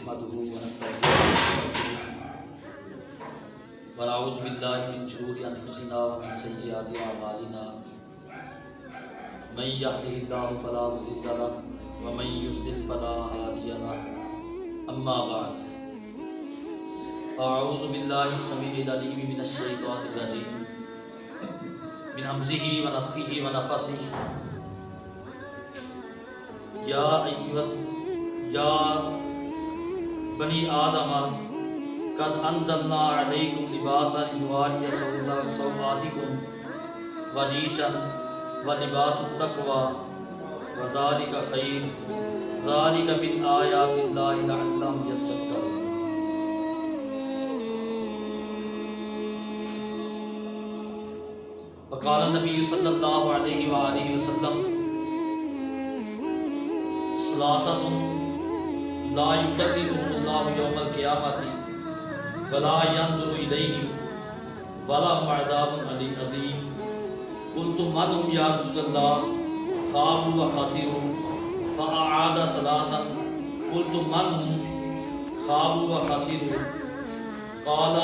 نحمده ونستعينه ونعوذ بالله من شرور أنفسنا ومن سيئات أعمالنا من يهده الله فلا مضل له ومن يضلل فلا هادي له أما بعد أعوذ بالله السميع العليم من الشيطان الرجيم من همزه ونفخه ونفثه یا بنی آدم قد انزلنا علیکم لباسا یواری سوآتکم وریشا ولباس التقوی وذالک خیر ذالک من آیات اللہ لعلہم یتذکرون۔ وقال النبی صلی اللہ علیہ وآلہ وسلم ثلاثۃ لا یکلمهم اللہ یوم القیامۃ ولا ينظر الیہم ولہم عذاب عظیم۔ قلت من هم یا رسول اللہ؟ خابوا وخسروا، فأعاد ثلاثا قلت من هم؟ خابوا وخسروا، قال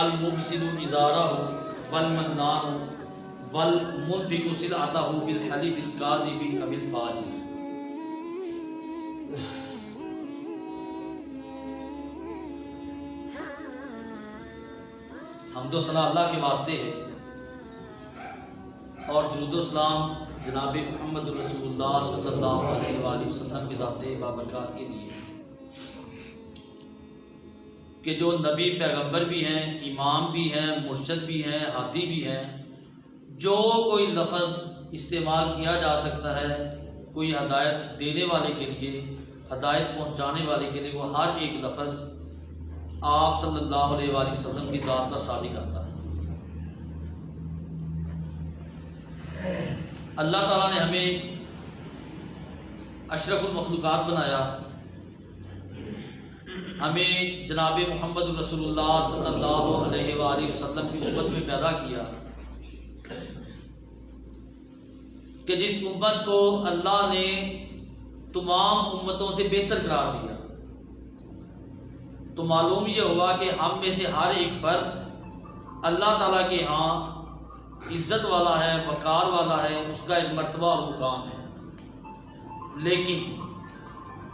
المبسل ازارہ والمنان والمنفق سلعتہ بالحلف الکاذب او الفاجر۔ حمد و ثنا اللہ کے واسطے ہے اور درود و سلام جناب محمد رسول اللہ صلی اللہ علیہ وآلہ وسلم کے ذات بابرکات کے لیے کہ جو نبی پیغمبر بھی ہیں، امام بھی ہیں، مرشد بھی ہیں، ہادی بھی ہیں، جو کوئی لفظ استعمال کیا جا سکتا ہے کوئی ہدایت دینے والے کے لیے، ہدایت پہنچانے والے کے لیے، وہ ہر ایک لفظ آپ صلی اللہ علیہ وآلہ وسلم کی ذات پر صادق آتا ہے۔ اللہ تعالیٰ نے ہمیں اشرف المخلوقات بنایا، ہمیں جناب محمد رسول اللہ صلی اللہ علیہ وآلہ وسلم کی امت میں پیدا کیا کہ جس امت کو اللہ نے تمام امتوں سے بہتر قرار دیا، تو معلوم یہ ہوا کہ ہم میں سے ہر ایک فرد اللہ تعالیٰ کے ہاں عزت والا ہے، وقار والا ہے، اس کا ایک مرتبہ اور مقام ہے، لیکن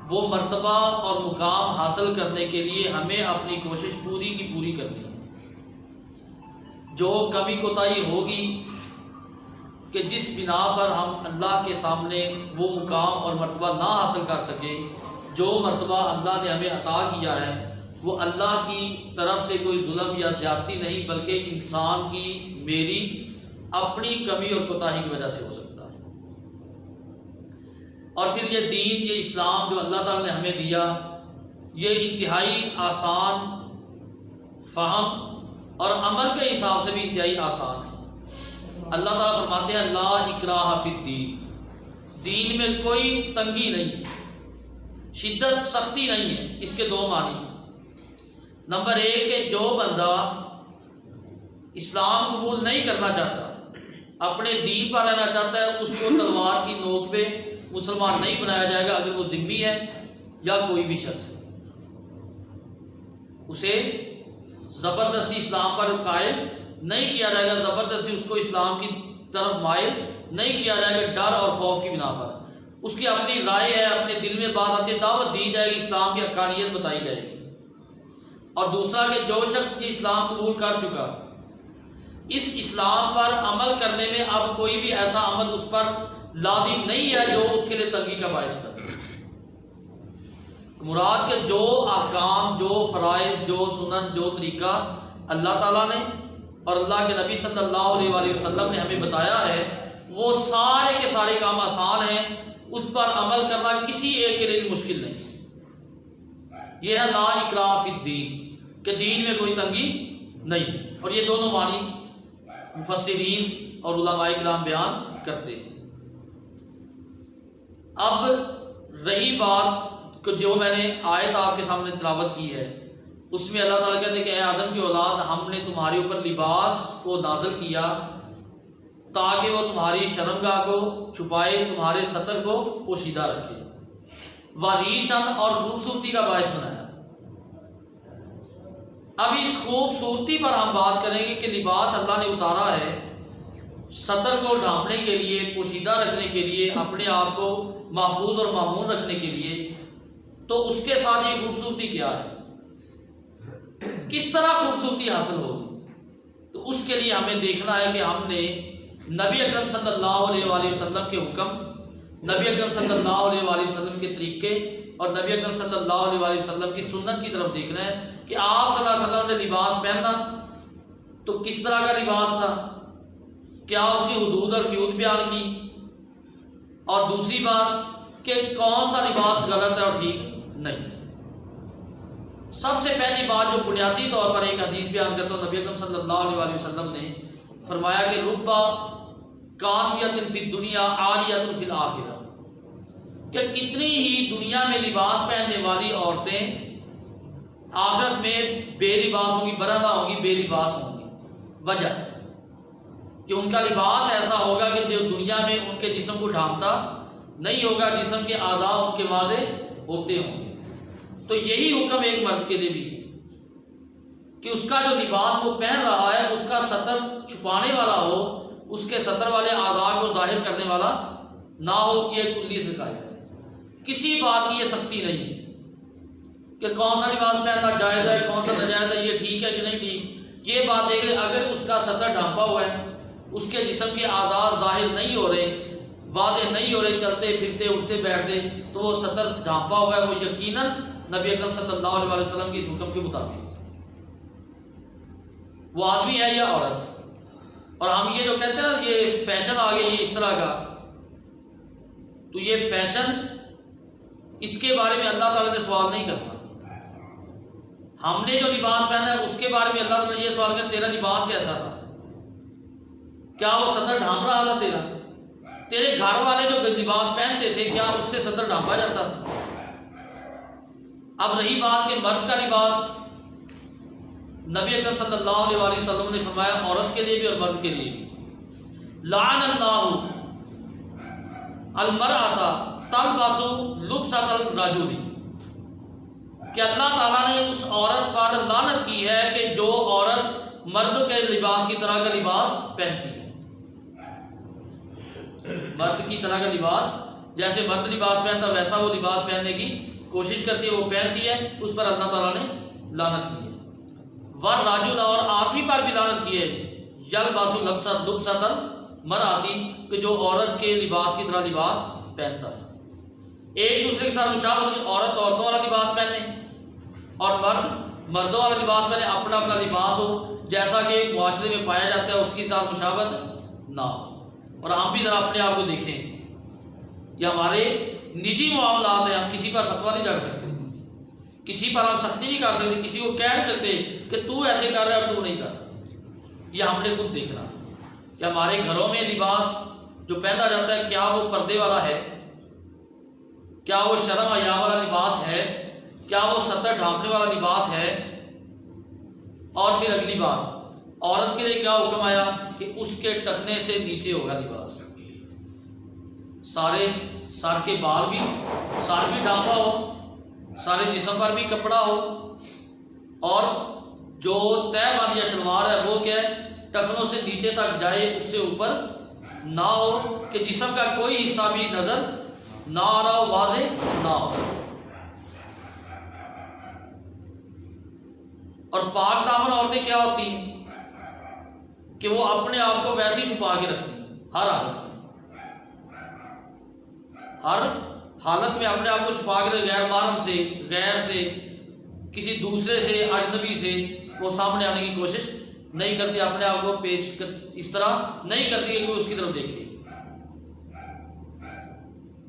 وہ مرتبہ اور مقام حاصل کرنے کے لیے ہمیں اپنی کوشش پوری کی پوری کرنی ہے۔ جو کمی کوتاہی ہوگی کہ جس بنا پر ہم اللہ کے سامنے وہ مقام اور مرتبہ نہ حاصل کر سکے، جو مرتبہ اللہ نے ہمیں عطا کیا ہے وہ اللہ کی طرف سے کوئی ظلم یا زیادتی نہیں، بلکہ انسان کی، میری اپنی کمی اور کوتاہی کی وجہ سے ہو سکتا ہے۔ اور پھر یہ دین، یہ اسلام جو اللہ تعالیٰ نے ہمیں دیا، یہ انتہائی آسان فہم اور عمل کے حساب سے بھی انتہائی آسان ہے۔ اللہ تعالیٰ فرماتے ہیں لا اکراہ فی الدین، دین میں کوئی تنگی نہیں ہے، شدت سختی نہیں ہے۔ اس کے دو معنی ہیں۔ نمبر ایک کہ جو بندہ اسلام قبول نہیں کرنا چاہتا، اپنے دین پر رہنا چاہتا ہے، اس کو تلوار کی نوک پہ مسلمان نہیں بنایا جائے گا، اگر وہ ذمہ ہے یا کوئی بھی شخص ہے، اسے زبردستی اسلام پر قائل نہیں کیا جائے گا، زبردستی اس کو اسلام کی طرف مائل نہیں کیا جائے گا ڈر اور خوف کی بنا پر۔ اس کی اپنی رائے ہے، اپنے دل میں بات آتی ہے، دعوت دی جائے گی، اسلام کی حقانیت بتائی جائے گی۔ اور دوسرا کہ جو شخص کی اسلام قبول کر چکا، اس اسلام پر عمل کرنے میں اب کوئی بھی ایسا عمل اس پر لازم نہیں ہے جو اس کے لیے تنگی کا باعث کرے۔ مراد کے جو احکام، جو فرائض، جو سنن، جو طریقہ اللہ تعالیٰ نے اور اللہ کے نبی صلی اللہ علیہ وآلہ وسلم نے ہمیں بتایا ہے، وہ سارے کے سارے کام آسان ہیں، اس پر عمل کرنا کسی ایک کے لیے بھی مشکل نہیں۔ یہ ہے لا اکراہ فی الدین کہ دین میں کوئی تنگی نہیں ہے۔ اور یہ دونوں معنی مفسرین اور علماء کرام بیان کرتے ہیں۔ اب رہی بات کہ جو میں نے آیت آپ کے سامنے تلاوت کی ہے، اس میں اللہ تعالیٰ کہتے ہیں کہ اے آدم کی اولاد، ہم نے تمہارے اوپر لباس کو نازل کیا تاکہ وہ تمہاری شرمگاہ کو چھپائے، تمہارے سطر کو پوشیدہ رکھے، وریشن اور خوبصورتی کا باعث بنایا۔ اب اس خوبصورتی پر ہم بات کریں گے کہ لباس اللہ نے اتارا ہے سطر کو ڈھانپنے کے لیے، پوشیدہ رکھنے کے لیے، اپنے آپ کو محفوظ اور معمون رکھنے کے لیے، تو اس کے ساتھ یہ خوبصورتی کیا ہے، کس طرح خوبصورتی حاصل ہوگی؟ تو اس کے لیے ہمیں دیکھنا ہے کہ ہم نے نبی اکرم صلی اللہ علیہ وآلہ وسلم کے حکم، نبی اکرم صلی اللہ علیہ وآلہ وسلم کے طریقے اور نبی اکرم صلی اللہ علیہ وآلہ وسلم کی سنت کی طرف دیکھنا ہے کہ آپ صلی اللہ علیہ وسلم نے لباس پہننا تو کس طرح کا لباس تھا، کیا اس کی حدود اور قیود بیان کی، اور دوسری بات کہ کون سا لباس غلط ہے اور ٹھیک نہیں۔ سب سے پہلی بات جو بنیادی طور پر ایک حدیث بیان کرتا ہوں، نبی اکرم صلی اللہ علیہ وآلہ وسلم نے فرمایا کہ ربا کاسیۃ فی الدنیا عاریۃ فی الآخرہ، کہ کتنی ہی دنیا میں لباس پہننے والی عورتیں آخرت میں بے لباس ہوں گی، برہنہ ہوں گی، بے لباس ہوں گی۔ وجہ کہ ان کا لباس ایسا ہوگا کہ جو دنیا میں ان کے جسم کو ڈھانپتا نہیں ہوگا، جسم کے اعضاء ان کے واضح ہوتے ہوں گے۔ تو یہی حکم ایک مرد کے لیے بھی ہے کہ اس کا جو لباس وہ پہن رہا ہے اس کا سطر چھپانے والا ہو، اس کے سطر والے اعضاء کو ظاہر کرنے والا نہ ہو۔ یہ کلی زکایت ہے، کسی بات کی یہ سختی نہیں کہ کون سا لباس پہننا جائز ہے، کون سا ناجائز ہے، یہ ٹھیک ہے کہ نہیں ٹھیک۔ یہ بات ہے کہ اگر اس کا سطر ڈھانپا ہوا ہے، اس کے جسم کے اعضاء ظاہر نہیں ہو رہے، واضح نہیں ہو رہے، چلتے پھرتے اٹھتے بیٹھتے، تو وہ سطر ڈھانپا ہوا ہے، وہ یقیناً نبی اکرم صلی اللہ علیہ وسلم کے اس حکم کے مطابق وہ آدمی ہے یا عورت۔ اور ہم یہ جو کہتے ہیں نا یہ فیشن آ گیا یہ اس طرح کا، تو یہ فیشن اس کے بارے میں اللہ تعالیٰ نے سوال نہیں کرتا۔ ہم نے جو لباس پہنا ہے اس کے بارے میں اللہ تعالیٰ نے یہ سوال کرتا تیرا لباس کیسا تھا، کیا وہ سطر ڈھانپ رہا تھا تیرا؟ تیرے گھر والے جو لباس پہنتے تھے کیا اس سے سطر ڈھانپا جاتا تھا؟ اب رہی بات کہ مرد کا لباس، نبی اکرم صلی اللہ علیہ وآلہ وسلم نے فرمایا عورت کے لیے بھی اور مرد کے لیے بھی، لعن اللہ المرأۃ تلبس لبسۃ الرجل، کہ اللہ تعالیٰ نے اس عورت پر لعنت کی ہے کہ جو عورت مرد کے لباس کی طرح کا لباس پہنتی ہے۔ مرد کی طرح کا لباس، جیسے مرد لباس پہنتا ویسا وہ لباس پہننے کی کوشش کرتی ہے، وہ پہنتی ہے، اس پر اللہ تعالیٰ نے لعنت کی ہے۔ والرجل، اور آدمی پر بھی لعنت کی ہے، یلبس لبسۃ المرأۃ، کہ جو عورت کے لباس کی طرح لباس پہنتا ہے۔ ایک دوسرے کے ساتھ مشابہت میں عورت عورتوں والا لباس پہنے اور مرد مردوں والا لباس پہنے، اپنا اپنا لباس ہو جیسا کہ معاشرے میں پایا جاتا ہے، اس کے ساتھ مشابہت نہ ہو۔ اور ہم بھی ذرا اپنے آپ کو دیکھیں، یہ ہمارے نجی معاملات ہیں، ہم کسی پر فتویٰ نہیں ڈال سکتے، کسی پر ہم سختی نہیں کر سکتے، کسی کو کہہ نہیں سکتے کہ تو ایسے کر رہا ہے اور تو نہیں کر رہا۔ یہ ہم نے خود دیکھنا کہ ہمارے گھروں میں لباس جو پہنا جاتا ہے کیا وہ پردے والا ہے، کیا وہ شرم حیا والا لباس ہے، کیا وہ سطر ڈھانپنے والا لباس ہے۔ اور پھر اگلی بات، عورت کے لیے کیا حکم آیا کہ اس کے ٹخنے سے نیچے ہوگا لباس، سارے سر کے بال بھی، سر بھی ڈھانپا ہو، سارے جسم پر بھی کپڑا ہو، اور جو تہ بند یا شلوار ہے وہ کیا ہے ٹخنوں سے نیچے تک جائے، اس سے اوپر نہ ہو، کہ جسم کا کوئی حصہ بھی نظر نہ آ رہا ہو، واضح نہ ہو۔ اور پاک دامن عورتیں کیا ہوتی ہیں کہ وہ اپنے آپ کو ویسے ہی چھپا کے رکھتی ہیں، ہر حالت میں اپنے آپ کو چھپا کے، غیر محرم سے، غیر سے، کسی دوسرے سے، اجنبی سے وہ سامنے آنے کی کوشش نہیں کرتی، اپنے آپ کو اس طرح نہیں کرتی کہ کوئی اس کی طرف دیکھے۔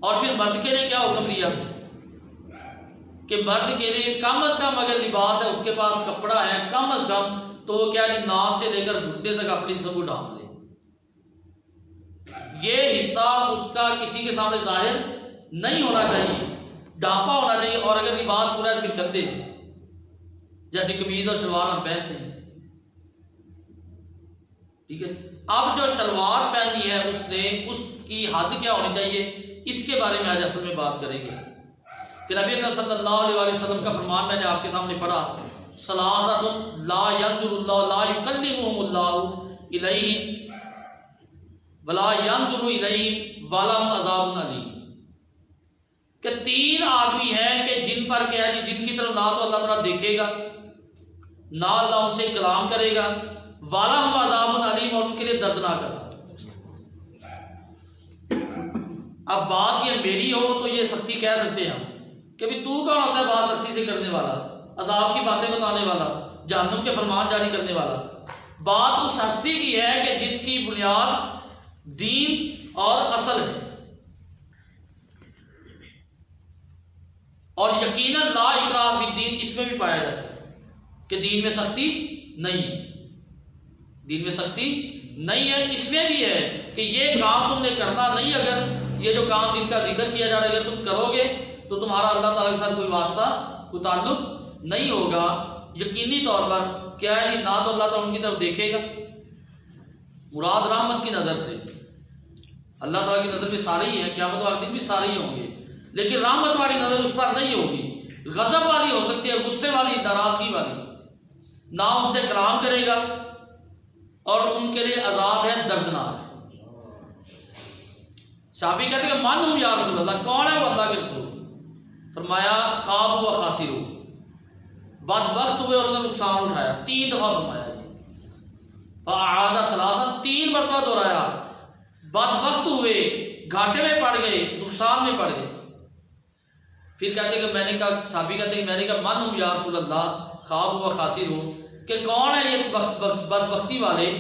اور پھر مرد کے لیے کیا حکم دیا کہ مرد کے لیے کم از کم اگر لباس ہے، اس کے پاس کپڑا ہے کم از کم، تو وہ کیا ناف سے لے کر گھٹنے تک اپنی جسم کو ڈھانپ لے، یہ حصہ اس کا کسی کے سامنے ظاہر نہیں ہونا چاہیے، ڈھانپا ہونا چاہیے۔ اور اگر لباس پورا ہے پھر کندھے، جیسے قمیض اور شلوار ہم پہنتے ہیں، ٹھیک ہے۔ اب جو شلوار پہنی ہے اس نے، اس کی حد کیا ہونی چاہیے، اس کے بارے میں آج اصل میں بات کریں گے کہ نبی اکرم صلی اللہ علیہ وسلم کا فرمان میں نے آپ کے سامنے پڑھا ثلاثۃ لا ينظر اللہ لا يكلمهم اللہ الیہم ولا ينظر الیہم ولہم عذاب علیم، کہ تین آدمی ہیں کہ جن پر کیا ہے جن کی طرف نہ تو اللہ تعالیٰ دیکھے گا، نہ اللہ ان سے کلام کرے گا، وَلَهُمْ عَذَابٌ عَلِيمٌ، اور ان کے لیے دردناک عذاب۔ اب بات یہ میری ہو تو یہ سختی کہہ سکتے ہیں ہم کہ بھی تو کون ہوتا ہے بات سختی سے کرنے والا، عذاب کی باتیں بتانے والا، جہنم کے فرمان جاری کرنے والا۔ بات اس ہستی کی ہے کہ جس کی بنیاد دین اور اصل ہے، اور یقیناً لا اکراہ فی الدین اس میں بھی پایا جاتا ہے کہ دین میں سختی نہیں ہے، دین میں سختی نہیں ہے۔ اس میں بھی ہے کہ یہ کام تم نے کرنا نہیں، اگر یہ جو کام جن کا ذکر کیا جا رہا ہے اگر تم کرو گے تو تمہارا اللہ تعالیٰ کے ساتھ کوئی واسطہ کوئی تعلق نہیں ہوگا۔ یقینی طور پر کیا ہے نہ تو اللہ تعالیٰ ان کی طرف دیکھے گا، مراد رحمت کی نظر سے، اللہ تعالیٰ کی نظر میں سارے ہی ہیں، قیامت والے دن بھی سارے ہی ہوں گے، لیکن رحمت والی نظر اس پر نہیں ہوگی، غضب والی ہو سکتی ہے، غصے والی، ناراضگی والی، نہ ان سے کلام کرے گا، اور ان کے لیے عذاب ہے دردناک۔ صحابی کہتے ہیں کہ من ہم یا رسول اللہ، کون ہے وہ اللہ کے رسول؟ فرمایا خواب و خاسر، بدبخت ہوئے اور انہوں نے نقصان اٹھایا، 3 دفعہ فرمایا یہ، فاعاد ثلاثا، 3 مرتبہ دہرایا، بدبخت ہوئے، گھاٹے میں پڑ گئے، نقصان میں پڑ گئے۔ پھر کہتے ہیں کہ میں نے کہا، صحابی کہتے ہیں کہ میں نے کہا من ہم یا رسول اللہ، خواب و خاسر ہو، کہ کون ہے یہ بدبختی والے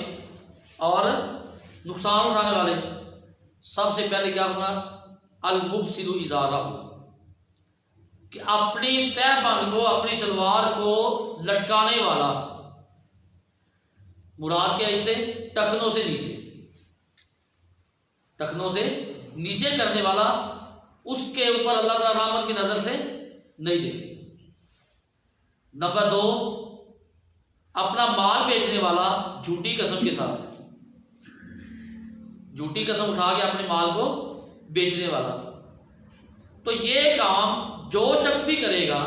اور نقصان اٹھانے والے؟ سب سے پہلے کیا ہونا؟ المبسل اذا رأى، کہ اپنی تہ بند کو، اپنی شلوار کو لٹکانے والا، مراد کیا اسے؟ ٹخنوں سے نیچے، ٹخنوں سے نیچے کرنے والا، اس کے اوپر اللہ تعالیٰ رحمت کی نظر سے نہیں دیکھے۔ نمبر 2، اپنا مال بیچنے والا جھوٹی قسم کے ساتھ، جھوٹی قسم اٹھا کے اپنے مال کو بیچنے والا۔ تو یہ کام جو شخص بھی کرے گا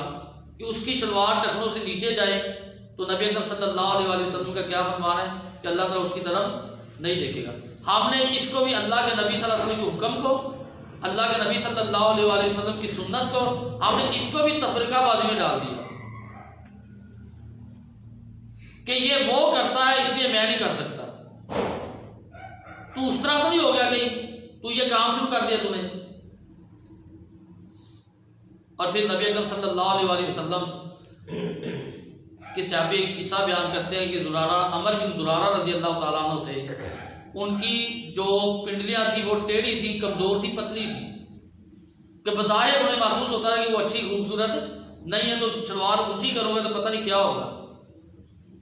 کہ اس کی شلوار ٹخنوں سے نیچے جائے، تو نبی اکرم صلی اللہ علیہ وسلم کا کیا فرمان ہے کہ اللہ تعالیٰ اس کی طرف نہیں دیکھے گا۔ ہم نے اس کو بھی اللہ کے نبی صلی اللہ علیہ وسلم کے حکم کو، اللہ کے نبی صلی اللہ علیہ وسلم کی سنت کو، ہم نے اس کو بھی تفرقہ بازی میں ڈال دیا کہ یہ وہ کرتا ہے اس لیے میں نہیں کر سکتا۔ تو اس طرح تو نہیں ہو گیا کہ تو یہ کام شروع کر دیا تو نے۔ اور پھر نبی اکرم صلی اللہ علیہ وسلم کے صحابی ایک قصہ بیان کرتے ہیں کہ زرارہ، عمر بن زرارہ رضی اللہ تعالیٰ عنہ تھے، ان کی جو پنڈلیاں تھیں وہ ٹیڑھی تھیں، کمزور تھی، پتلی تھی، کہ بظاہر انہیں محسوس ہوتا ہے کہ وہ اچھی خوبصورت نہیں ہے، تو شلوار اونچی کرو گے تو پتہ نہیں کیا ہوگا۔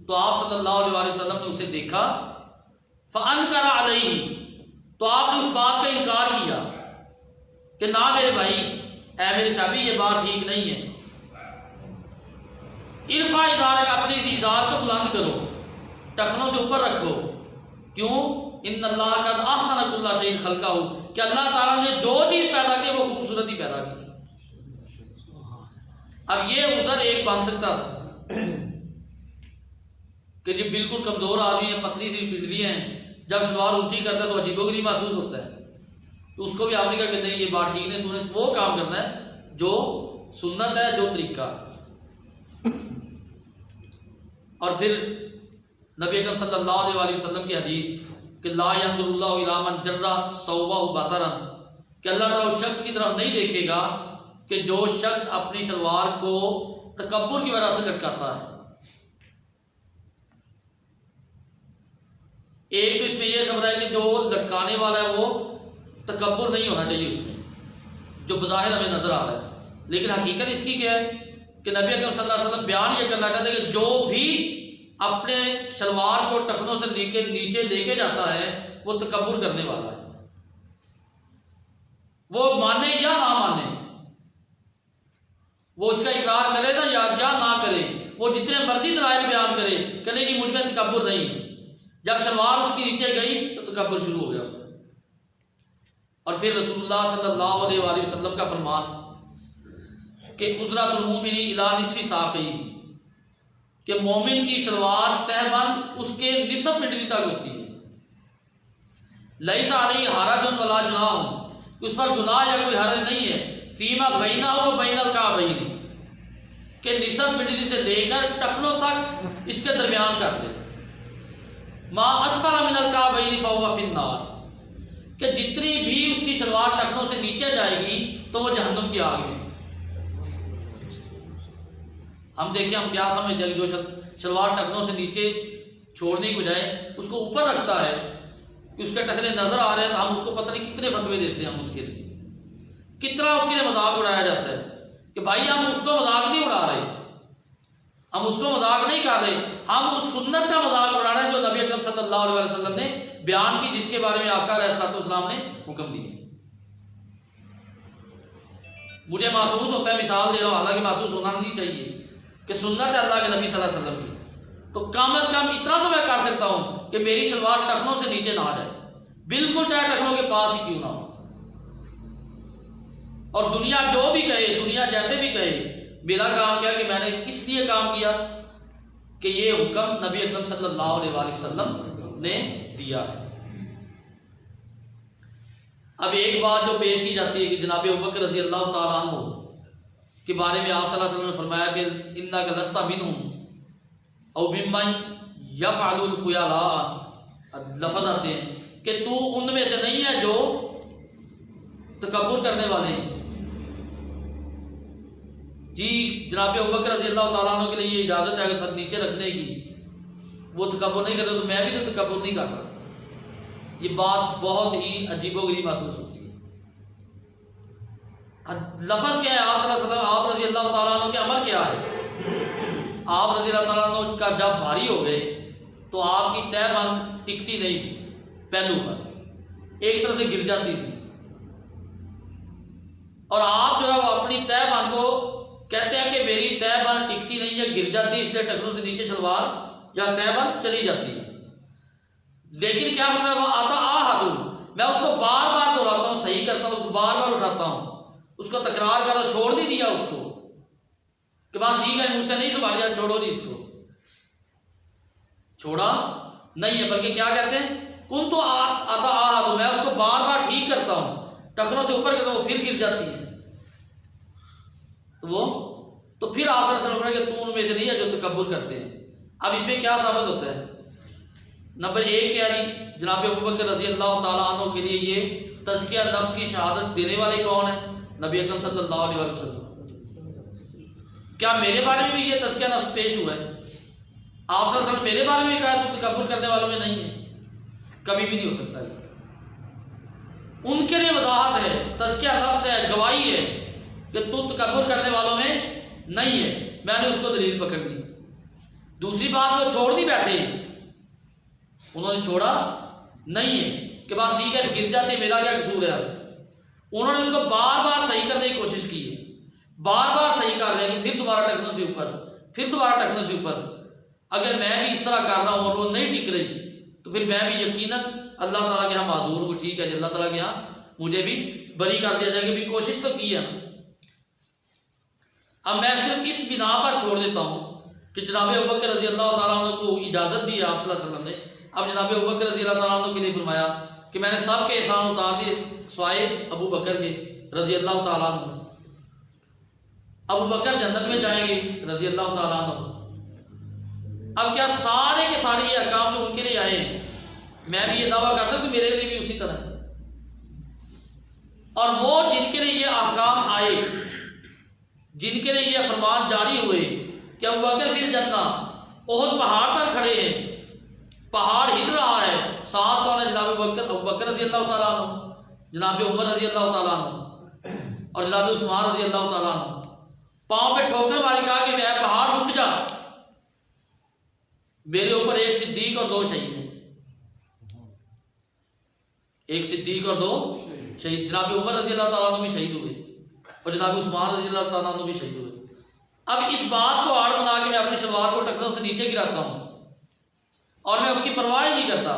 تو آپ صلی اللہ علیہ وسلم نے اسے دیکھا، فَأَنْكَرَ عَلَيْهِ، تو آپ نے اس بات کا انکار کیا کہ نہ میرے بھائی، اے میرے صحابی، یہ بات ٹھیک نہیں ہے۔ ارفع ازارک، اپنی ازار کو بلند کرو، ٹخنوں سے اوپر رکھو۔ کیوں؟ ان اللہ قد احسن کل شیء خلقہ، کہ اللہ تعالیٰ نے جو چیز پیدا کی وہ خوبصورت ہی پیدا کی۔ اب یہ عذر ایک بن سکتا تھا کہ جب بالکل کمزور آدمی ہے، پتلی سی پنڈلی ہیں، جب شلوار اونچی کرتا ہے تو عجیب و غریب محسوس ہوتا ہے، تو اس کو بھی آپ نے کہا کہ نہیں یہ بات ٹھیک نہیں، تو نے وہ کام کرنا ہے جو سنت ہے، جو طریقہ ہے۔ اور پھر نبی اکرم صلی اللہ علیہ وسلم کی حدیث کہ لا ينظر اللہ الی من جر ثوبہ بطرا، کہ اللہ تعالیٰ اس شخص کی طرف نہیں دیکھے گا کہ جو شخص اپنی شلوار کو تکبر کی وجہ سے لٹکاتا ہے۔ ایک تو اس میں یہ خبر ہے کہ جو لٹکانے والا ہے وہ تکبر نہیں ہونا چاہیے اس میں، جو بظاہر ہمیں نظر آ رہا ہے، لیکن حقیقت اس کی کیا ہے کہ نبی اکرم صلی اللہ علیہ وسلم بیان یہ کرنا چاہتے ہیں کہ جو بھی اپنے شلوار کو ٹخنوں سے نیچے لے کے جاتا ہے وہ تکبر کرنے والا ہے، وہ مانے یا نہ مانے، وہ اس کا اقرار کرے نا یا نہ کرے، وہ جتنے مرضی دلائل بیان کرے کہ نہیں کہ مجھ میں تکبر نہیں ہے، جب شلوار اس کی نیچے گئی تو تکبر شروع ہو گیا اس کا۔ اور پھر رسول اللہ صلی اللہ علیہ وسلم کا فرمان کہ قدرت المومن الی نصف ساقیہ، کہ مومن کی شلوار تہبند اس کے نصف پنڈلی تک ہوتی ہے. لیس علیہ حرج ولا جناح، اس پر گناہ یا کوئی حرج نہیں ہے. فیما بینہ و بین الکعبین، کہ نصف پنڈلی سے لے کر ٹخنوں تک اس کے درمیان کر دے. ما اسفل من الکعبین فہو فی النار، کہ جتنی بھی اس کی شلوار ٹخنوں سے نیچے جائے گی تو وہ جہنم کی آگ میں. ہم دیکھیں ہم کیا سمجھتے ہیں کہ جو شلوار ٹخنوں سے نیچے چھوڑنے کی بجائے اس کو اوپر رکھتا ہے کہ اس کے ٹخنے نظر آ رہے ہیں، تو ہم اس کو پتہ نہیں کتنے فتوے دیتے ہیں. ہم اس کے لیے کتنا اس کے لیے مذاق اڑایا جاتا ہے کہ بھائی ہم اس کو مذاق نہیں اڑا رہے، ہم اس کو مذاق نہیں کر رہے، ہم اس سنت کا مذاق اڑا رہے ہیں جو نبی اکرم صلی اللہ علیہ وسلم نے بیان کی، جس کے بارے میں آقا علیہ الصلوۃ والسلام نے حکم دیے. مجھے محسوس ہوتا ہے، مثال دے رہا ہوں، حالانکہ محسوس ہونا نہیں چاہیے، کہ سنت ہے اللہ کے نبی صلی اللہ علیہ وسلم کی، تو کم از کم اتنا تو میں کر سکتا ہوں کہ میری شلوار ٹخنوں سے نیچے نہ جائے، بالکل چاہے ٹخنوں کے پاس ہی کیوں نہ ہو. اور دنیا جو بھی کہے، دنیا جیسے بھی کہے، میرا کام کیا کہ میں نے اس لیے کام کیا کہ یہ حکم نبی اکرم صلی اللہ علیہ وسلم نے دیا ہے. اب ایک بات جو پیش کی جاتی ہے کہ جناب ابوبکر رضی اللہ تعالیٰ عنہ کے بارے میں آپ صلی اللہ علیہ وسلم نے فرمایا کہ انک لست منہم او ممن یفعل الخیلاء، لفظ آتے ہیں کہ تو ان میں سے نہیں ہے جو تکبر کرنے والے ہیں. جی جناب ابوبکر رضی اللہ تعالیٰ عنہ کے لیے یہ اجازت ہے کہ نیچے رکھنے کی، وہ تکبر نہیں کرتے، تو میں بھی تو تکبر نہیں کر رہا. یہ بات بہت ہی عجیب و غریب محسوس ہوتی ہے. لفظ کیا ہے آپ صلی اللہ علیہ وسلم، آپ رضی اللہ تعالیٰ عنہ کے عمل کیا ہے؟ آپ رضی اللہ تعالیٰ عنہ کا جب بھاری ہو گئے تو آپ کی تہ بند ٹکتی نہیں تھی، پہلو پر ایک طرف سے گر جاتی تھی، اور آپ جو ہے وہ اپنی تہ بند کو کہتے ہیں کہ میری تہ بند ٹکتی نہیں ہے، گر جاتی ہے، اس لیے ٹخنوں سے نیچے شلوار یا تہ بند چلی جاتی ہے. لیکن کیا میں وہ آتا میں اس کو بار بار دہراتا ہوں، صحیح کرتا ہوں، بار بار اٹھاتا ہوں، اس کو تکرار کرو، چھوڑ نہیں دیا اس کو کہ بس ٹھیک ہے مجھ سے نہیں سنبھال جائے، چھوڑو نہیں، اس کو چھوڑا نہیں ہے، بلکہ کیا کہتے ہیں کن تو آتا میں اس کو بار بار ٹھیک کرتا ہوں، ٹخنوں سے اوپر کرتا ہوں، پھر گر جاتی ہے. تو پھر آپ صلی اللہ علیہ وسلم کہ تو ان میں سے نہیں ہے جو تکبر کرتے ہیں. اب اس میں کیا ثابت ہوتا ہے؟ نمبر ایک کیا جی جناب ابوبکر رضی اللہ تعالیٰ عنہ کے لیے یہ تزکیہ نفس کی شہادت دینے والے کون ہیں؟ نبی اکرم صلی اللہ علیہ وسلم. کیا میرے بارے میں بھی یہ تزکیہ نفس پیش ہوا ہے؟ آپ صلی اللہ علیہ وسلم میرے بارے میں کہا تو تکبر کرنے والوں میں نہیں ہے، کبھی بھی نہیں ہو سکتا. یہ ان کے لیے وضاحت ہے، تزکیہ نفس ہے، گواہی ہے کہ تو تکبر کرنے والوں میں نہیں ہے. میں نے اس کو دلیل پکڑ لی. دوسری بات وہ چھوڑ نہیں بیٹھے، انہوں نے چھوڑا نہیں ہے کہ بس ٹھیک ہے گر جاتے میرا کیا قصور ہے. انہوں نے اس کو بار بار صحیح کرنے کی کوشش کی ہے، بار بار صحیح کر رہے ہیں، پھر دوبارہ ٹخنوں سے اوپر، پھر دوبارہ ٹخنوں سے اوپر. اگر میں بھی اس طرح کر رہا ہوں اور وہ نہیں ٹک رہی تو پھر میں بھی یقیناً اللہ تعالیٰ کے ہاں معذور ہوں. ٹھیک ہے جی، اللہ تعالیٰ کے ہاں مجھے بھی بری کر دیا جائے گا، بھی کوشش تو کی ہے. اب میں صرف اس بنا پر چھوڑ دیتا ہوں کہ جناب ابوبکر رضی اللہ تعالیٰ عنہ کو اجازت دی آپ صلی اللہ علیہ وسلم نے. اب جناب ابوبکر رضی اللہ تعالیٰ عنہ کے لیے فرمایا کہ میں نے سب کے احسان اتار دیے سوائے ابو بکر کے رضی اللہ تعالیٰ عنہ. ابو بکر جنت میں جائیں گے رضی اللہ تعالیٰ عنہ. اب کیا سارے کے سارے یہ احکام جو ان کے لیے آئے ہیں، میں بھی یہ دعویٰ کرتا ہوں کہ میرے لیے بھی اسی طرح ہے. اور وہ جن کے لیے یہ احکام آئے، جن کے لیے یہ فرمان جاری ہوئے کہ ابو بکر فی الجنہ، احد پہاڑ پر کھڑے ہیں، پہاڑ ہل رہا ہے، ساتھ کون ہے؟ جناب ابو بکر رضی اللہ تعالیٰ عنہ، جناب عمر رضی اللہ تعالیٰ عنہ اور جناب عثمان رضی اللہ تعالیٰ عنہ. پاؤں پہ ٹھوکر ماری، کہا کہ میں پہاڑ رک جا، میرے اوپر ایک صدیق اور 2 شہید ہیں، ایک صدیق اور 2 شہید. جناب عمر رضی اللہ تعالیٰ عنہ بھی شہید ہوئے اور جناب عثمان رضی اللہ تعالیٰ عنہ بھی شہید ہوئے. اب اس بات کو آڑ بنا کے میں اپنی شلوار کو ٹخنوں سے نیچے گراتا ہوں اور میں اس کی پرواہ نہیں کرتا،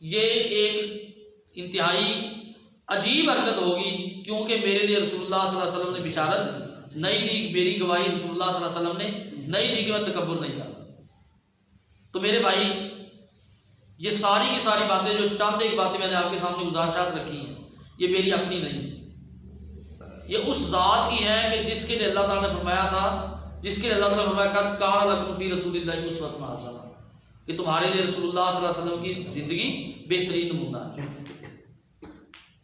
یہ ایک انتہائی عجیب حرکت ہوگی، کیونکہ میرے لیے رسول اللہ صلی اللہ علیہ وسلم نے بشارت نہیں دی، میری گواہی رسول اللہ صلی اللہ علیہ وسلم نے نہیں دی کہ میں تکبر نہیں کرتا. تو میرے بھائی یہ ساری کی ساری باتیں جو چند ایک باتیں میں نے آپ کے سامنے گزارشات رکھی ہیں یہ میری اپنی نہیں، یہ اس ذات کی ہیں کہ جس کے لیے اللہ تعالیٰ نے فرمایا تھا، جس کے لیے اللہ تعالیٰ نے فرمایا قد کان لکم فی رسول اللہ اسوۃ حسنہ، کہ تمہارے لیے رسول اللہ صلی اللہ علیہ وسلم کی زندگی بہترین نمونہ ہے۔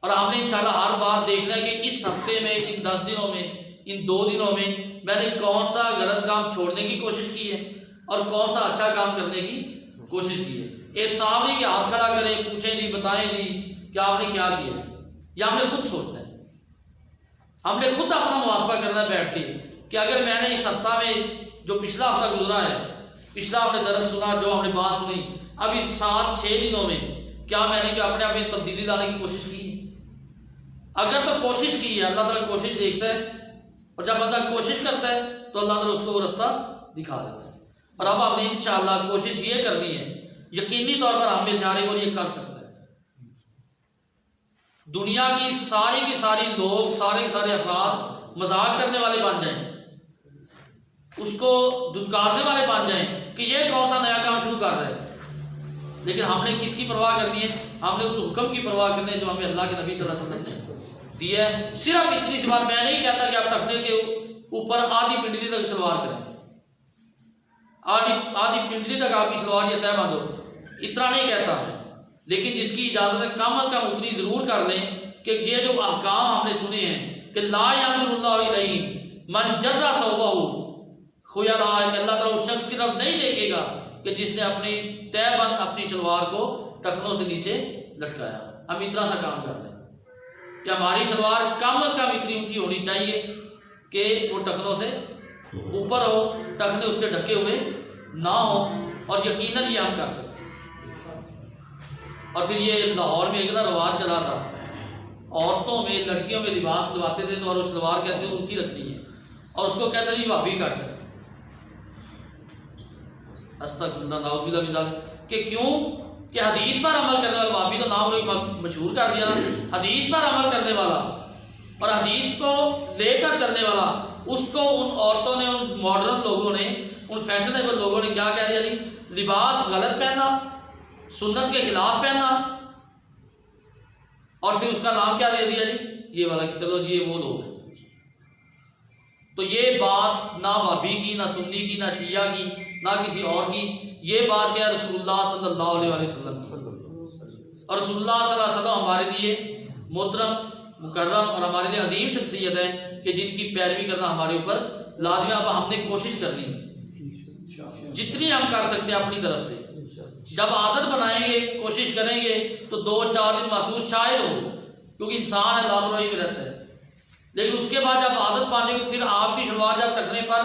اور ہم نے انشاءاللہ ہر بار دیکھنا ہے کہ اس ہفتے میں، ان 10 دنوں میں، ان 2 دنوں میں نے کون سا غلط کام چھوڑنے کی کوشش کی ہے اور کون سا اچھا کام کرنے کی کوشش کی ہے۔ احتساب نہیں کہ ہاتھ کھڑا کریں، پوچھیں جی، بتائیں جی کہ آپ نے کیا کیا، یہ ہم نے خود سوچنا ہے، ہم نے خود اپنا محاسبہ کرنا ہے بیٹھ کے کہ اگر میں نے اس ہفتہ میں جو پچھلا ہفتہ گزرا ہے، پچھلا ہم نے درس سنا، جو ہم نے بات سنی، اب اس 7-6 دنوں میں کیا میں نے اپنے آپ میں تبدیلی لانے کی کوشش کی؟ اگر تو کوشش کی ہے، اللہ تعالیٰ کوشش دیکھتا ہے، اور جب بندہ کوشش کرتا ہے تو اللہ تعالیٰ اس کو وہ رستہ دکھا دیتا ہے۔ اور اب ہم نے انشاءاللہ کوشش یہ کرنی ہے، یقینی طور پر ہم میں سے ہر ایک اور یہ کر سکتا ہے۔ دنیا کی ساری لوگ، سارے افراد مذاق کرنے والے بن جائیں، اس کو دھتکارنے والے بن جائیں کہ یہ کون سا نیا کام شروع کر رہا ہے، لیکن ہم نے کس کی پرواہ کرنی ہے؟ ہم نے اس حکم کی پرواہ کرنی ہے جو ہمیں اللہ کے نبی صلی اللہ علیہ وسلم نے دیا ہے۔ صرف اتنی سی بات، میں نہیں کہتا کہ آپ ٹخنے کے اوپر آدھی پنڈلی تک شلوار کریں، آدھی پنڈلی تک آپ کی شلوار یا تہ باندھو، اتنا نہیں کہتا میں، لیکن جس کی اجازت ہے کم از کم اتنی ضرور کر لیں کہ یہ جو احکام ہم نے سنے ہیں کہ لا ينظر اللہ الیہ من جر ثوبہ خیلاء، کہ اللہ تعالیٰ اس شخص کی طرف نہیں دیکھے گا کہ جس نے اپنی تہ بند اپنی شلوار کو ٹخنوں سے نیچے لٹکایا۔ ہم اتنا سا کام کر لیں کہ ہماری شلوار کم از کم اتنی اونچی ہونی چاہیے کہ وہ ٹخنوں سے اوپر ہو، ٹخنے اس سے ڈھکے ہوئے نہ ہو، اور یقیناً یہ ہم کر سکتے ہیں۔ اور پھر یہ لاہور میں ایک نا رواج چلا تھا، عورتوں میں، لڑکیوں میں لباس لواتے تھے تو اور شلوار کہتے ہیں اونچی رکھنی ہے، اور اس کو کہتے ہیں جی بھابھی کٹ، استغفر اللہ، نعوذ باللہ من ذالک، کہ کیوں؟ کہ حدیث پر عمل کرنے والا، بھابھی تو نام انہوں مشہور کر دیا نا، حدیث پر عمل کرنے والا اور حدیث کو لے کر چلنے والا، اس کو ان عورتوں نے، ان ماڈرن لوگوں نے، ان فیشنیبل لوگوں نے کیا کہہ دیا جی؟ لباس غلط پہننا، سنت کے خلاف پہننا، اور پھر اس کا نام کیا دے دیا جی؟ یہ والا، کہ چلو جی یہ وہ لوگ ہیں۔ تو یہ بات نہ بھابھی کی، نہ سنی کی، نہ شیعہ کی، نہ کسی اور کی، یہ بات کیا رسول اللہ صلی اللہ علیہ وسلم کی۔ اور رسول اللہ صلی اللہ علیہ وسلم ہمارے لیے محترم، مکرم اور ہمارے لیے عظیم شخصیت ہے کہ جن کی پیروی کرنا ہمارے اوپر لازمی ہے۔ اب ہم نے کوشش کرنی ہے جتنی ہم کر سکتے ہیں اپنی طرف سے، جب عادت بنائیں گے، کوشش کریں گے تو 2-4 دن محسوس شاید ہو، کیونکہ انسان ہے، لاپرواہی میں رہتا ہے، لیکن اس کے بعد جب عادت پانے گی، پھر آپ کی شلوار جب ٹکنے پر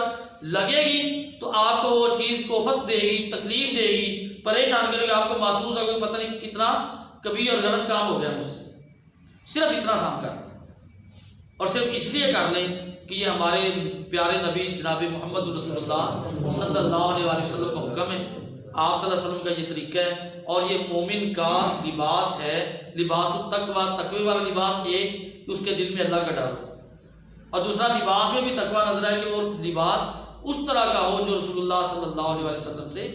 لگے گی تو آپ کو وہ چیز کوفت دے گی، تکلیف دے گی، پریشان کرے گی، آپ کو محسوس ہوگا پتہ نہیں کتنا کبھی اور غلط کام ہو گیا مجھ سے۔ صرف اتنا سام کر لیں، اور صرف اس لیے کر لیں کہ یہ ہمارے پیارے نبی جناب محمد رسول اللہ صلی اللہ علیہ وسلم کا حکم ہے، آپ صلی اللہ علیہ وسلم کا یہ طریقہ ہے، اور یہ مومن کا لباس ہے، لباس التقویٰ، تقوی والا لباس ایک کہ اس کے دل میں اللہ کا ڈر ہو، اور دوسرا لباس میں بھی تقویٰ نظر ہے کہ وہ لباس اس طرح کا ہو جو رسول اللہ صلی اللہ علیہ وسلم سے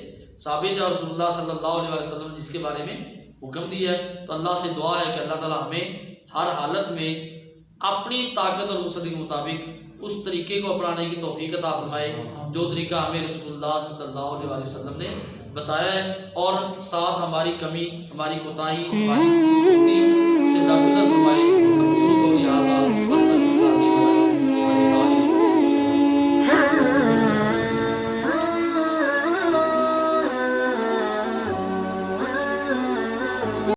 ثابت ہے، اور رسول اللہ صلی اللہ علیہ وسلم جس کے بارے میں حکم دیا ہے۔ تو اللہ سے دعا ہے کہ اللہ تعالیٰ ہمیں ہر حالت میں اپنی طاقت اور وسعت کے مطابق اس طریقے کو اپنانے کی توفیق عطا فرمائے جو طریقہ ہمیں رسول اللہ صلی اللہ علیہ وسلم نے بتایا ہے، اور ساتھ ہماری کمی، ہماری کوتاہی، ہماری